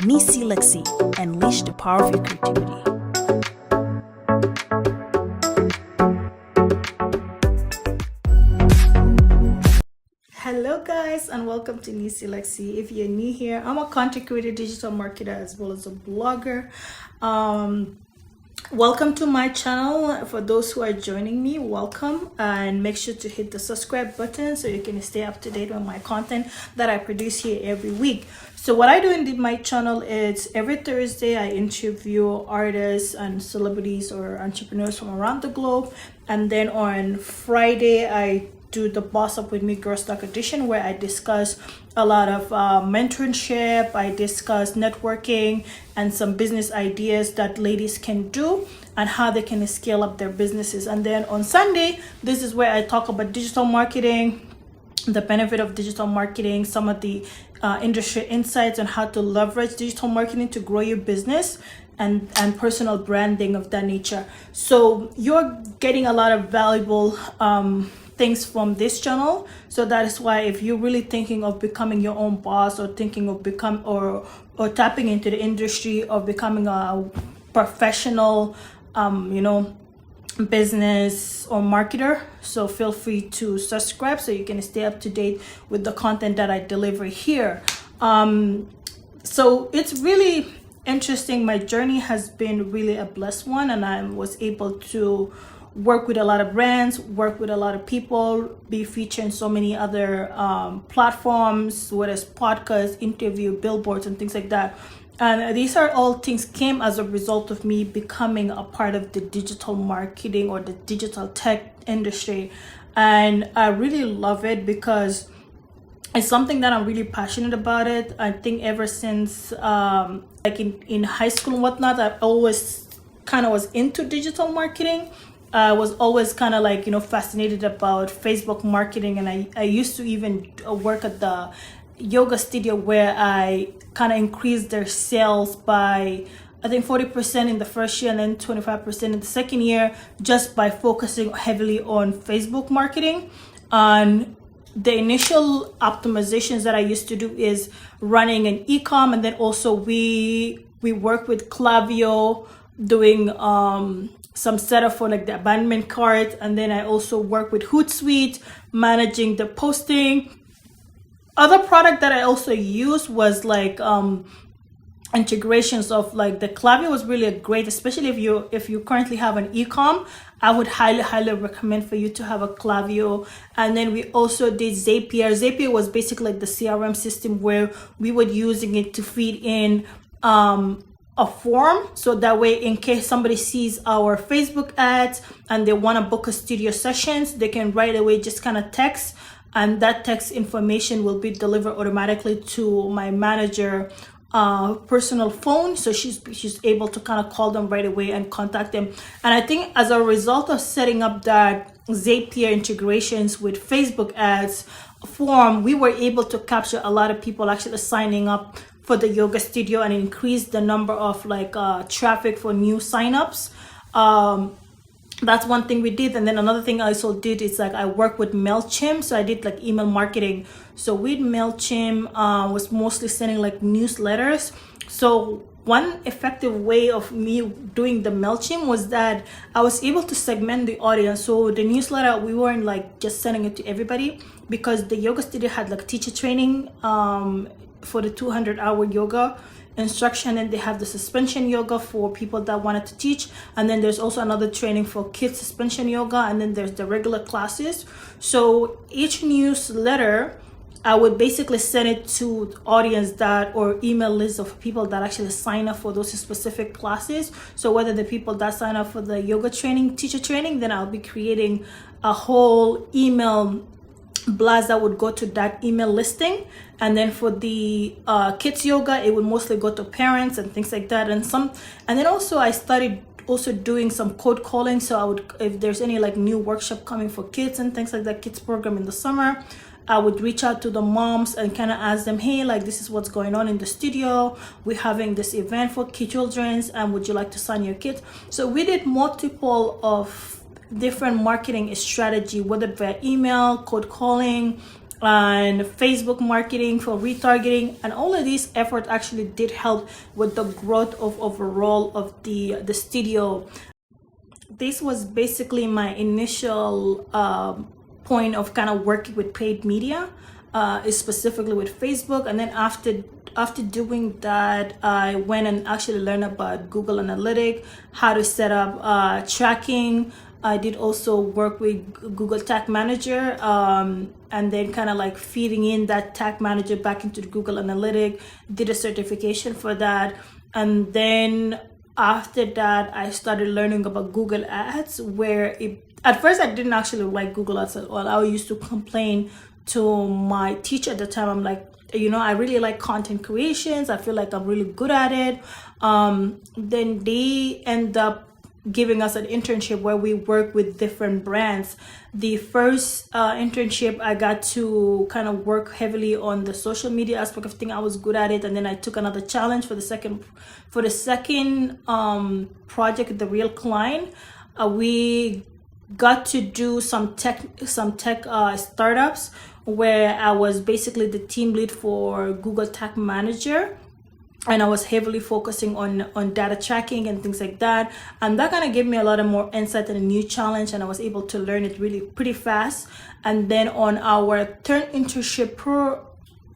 Neecee Lexy, unleash the power of your creativity. Hello guys, and welcome to Neecee Lexy. If you're new here, I'm a content creator, digital marketer, as well as a blogger. Welcome to my channel. For those who are joining me, welcome, and make sure to hit the subscribe button so you can stay up to date on my content that I produce here every week. So what I do in my channel is every Thursday I interview artists and celebrities or entrepreneurs from around the globe, and then on Friday I do the Boss Up With Me Girls Talk edition, where I discuss a lot of mentorship. I discuss networking and some business ideas that ladies can do and how they can scale up their businesses. And then on Sunday, this is where I talk about digital marketing, the benefit of digital marketing, some of the industry insights on how to leverage digital marketing to grow your business, and personal branding of that nature. So you're getting a lot of valuable things from this channel. So that is why if you're really thinking of becoming your own boss, or thinking of or tapping into the industry, or becoming a professional business or marketer, so feel free to subscribe so you can stay up to date with the content that I deliver here. So it's really interesting. My journey has been really a blessed one, and I was able to work with a lot of brands, work with a lot of people, be featured in so many other platforms, whether it's podcasts, interview, billboards, and things like that. And these are all things came as a result of me becoming a part of the digital marketing or the digital tech industry. And I really love it because it's something that I'm really passionate about it. I think ever since like in high school and whatnot, I always kind of was into digital marketing. I was always kind of like, fascinated about Facebook marketing. And I used to even work at the yoga studio where I kind of increased their sales by, I think, 40% in the first year and then 25% in the second year, just by focusing heavily on Facebook marketing. And the initial optimizations that I used to do is running an e-com, and then also we work with Klaviyo doing some setup for like the abandonment cart, and then I also work with Hootsuite managing the posting. Other product that I also used was like integrations of like the Klaviyo was really great, especially if you currently have an e-com. I would highly recommend for you to have a Klaviyo. And then we also did Zapier. Zapier was basically like the CRM system where we were using it to feed in a form, so that way in case somebody sees our Facebook ads and they want to book a studio sessions, they can right away just kind of text, and that text information will be delivered automatically to my manager personal phone, so she's able to kind of call them right away and contact them. And I think as a result of setting up that Zapier integrations with Facebook ads form, we were able to capture a lot of people actually signing up for the yoga studio and increase the number of like traffic for new signups. That's one thing we did. And then another thing I also did is like I work with MailChimp, so I did like email marketing. So with MailChimp was mostly sending like newsletters. So one effective way of me doing the MailChimp was that I was able to segment the audience. So the newsletter, we weren't like just sending it to everybody, because the yoga studio had like teacher training for the 200-hour yoga instruction, and they have the suspension yoga for people that wanted to teach, and then there's also another training for kids suspension yoga, and then there's the regular classes. So each newsletter I would basically send it to audience that, or email list of people that actually sign up for those specific classes. So whether the people that sign up for the yoga training, teacher training, then I'll be creating a whole email blast that would go to that email listing. And then for the kids yoga, it would mostly go to parents and things like that. And then also I started also doing some code calling. So I would, if there's any like new workshop coming for kids and things like that, kids program in the summer, I would reach out to the moms and kind of ask them, hey, like this is what's going on in the studio. We're having this event for children's, and would you like to sign your kids? So we did multiple of different marketing strategy, whether via email, cold calling, and Facebook marketing for retargeting, and all of these efforts actually did help with the growth of overall of the studio. This was basically my initial point of kind of working with paid media, is specifically with Facebook. And then after doing that, I went and actually learned about Google Analytics, how to set up tracking. I did also work with Google Tag Manager, and then kind of like feeding in that Tag Manager back into the Google Analytics, did a certification for that. And then after that, I started learning about Google Ads, where at first I didn't actually like Google Ads at all. I used to complain to my teacher at the time. I'm like, I really like content creations. I feel like I'm really good at it. Then they end up giving us an internship where we work with different brands. The first internship, I got to kind of work heavily on the social media aspect of things. I was good at it, and then I took another challenge for the second project, the real client. We got to do some tech startups, where I was basically the team lead for Google Tag Manager. And I was heavily focusing on data tracking and things like that. And that kind of gave me a lot of more insight and a new challenge, and I was able to learn it really pretty fast. And then on our third internship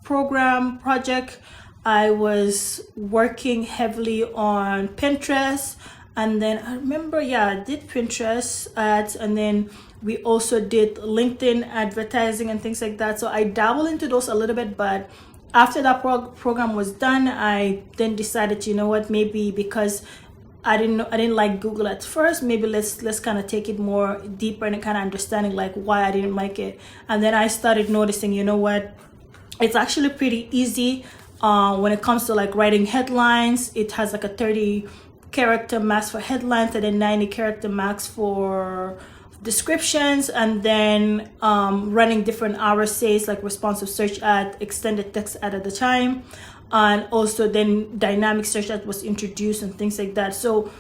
program project, I was working heavily on Pinterest. And then I remember, I did Pinterest ads, and then we also did LinkedIn advertising and things like that. So I dabbled into those a little bit, but after that program was done, I then decided, maybe because I didn't like Google at first, maybe let's kind of take it more deeper and kind of understanding like why I didn't like it. And then I started noticing, it's actually pretty easy when it comes to like writing headlines. It has like a 30 character max for headlines, and then 90 character max for descriptions, and then running different RSAs like responsive search ad, extended text ad at the time, and also then dynamic search ad was introduced and things like that. So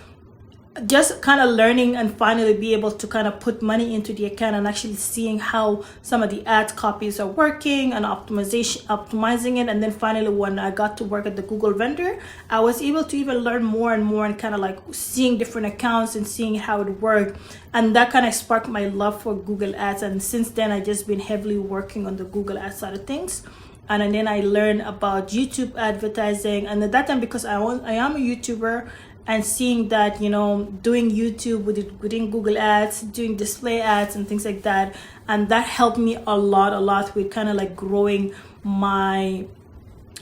just kind of learning and finally be able to kind of put money into the account and actually seeing how some of the ad copies are working and optimizing it. And then finally, when I got to work at the Google vendor, I was able to even learn more and more and kind of like seeing different accounts and seeing how it worked. And that kind of sparked my love for Google Ads. And since then, I just been heavily working on the Google Ads side of things. And then I learned about YouTube advertising. And at that time, because I am a YouTuber, and seeing that, doing YouTube within Google Ads, doing display ads and things like that. And that helped me a lot with kind of like growing my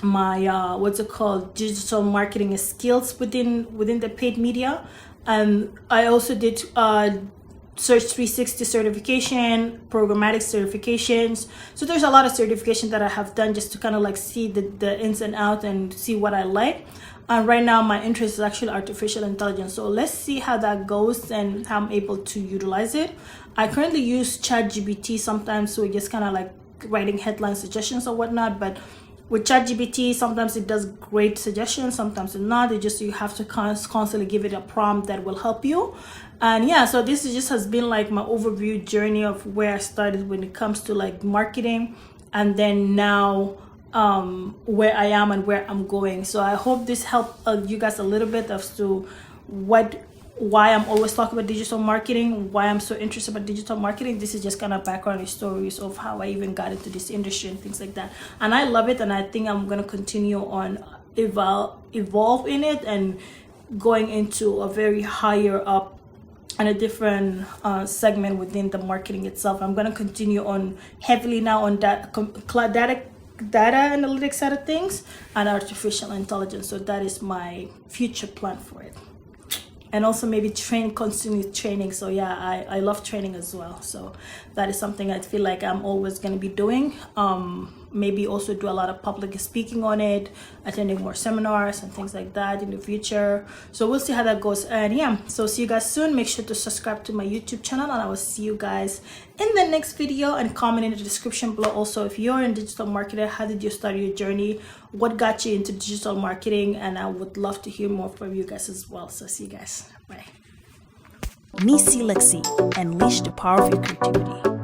digital marketing skills within the paid media. And I also did Search 360 certification, programmatic certifications. So there's a lot of certification that I have done just to kind of like see the ins and outs and see what I like. And right now my interest is actually artificial intelligence. So let's see how that goes and how I'm able to utilize it. I currently use ChatGPT sometimes, so just kind of like writing headline suggestions or whatnot. But with ChatGPT, sometimes it does great suggestions, sometimes it's not. You have to constantly give it a prompt that will help you. And so this just has been like my overview journey of where I started when it comes to like marketing, and then now where I am and where I'm going. So I hope this helped you guys a little bit as to why I'm always talking about digital marketing, why I'm so interested about digital marketing. This is just kind of background stories of how I even got into this industry and things like that. And I love it, and I think I'm going to continue on evolve in it and going into a very higher up and a different segment within the marketing itself. I'm going to continue on heavily now on data analytics side of things and artificial intelligence. So that is my future plan for it. And also maybe continue training. So I love training as well. So that is something I feel like I'm always going to be doing. Maybe also do a lot of public speaking on it, attending more seminars and things like that in the future. So we'll see how that goes. And so see you guys soon. Make sure to subscribe to my YouTube channel, and I will see you guys in the next video. And comment in the description below also if you're in digital marketing, how did you start your journey, what got you into digital marketing, and I would love to hear more from you guys as well. So see you guys. Bye. Neecee Lexy, unleash the power of your creativity.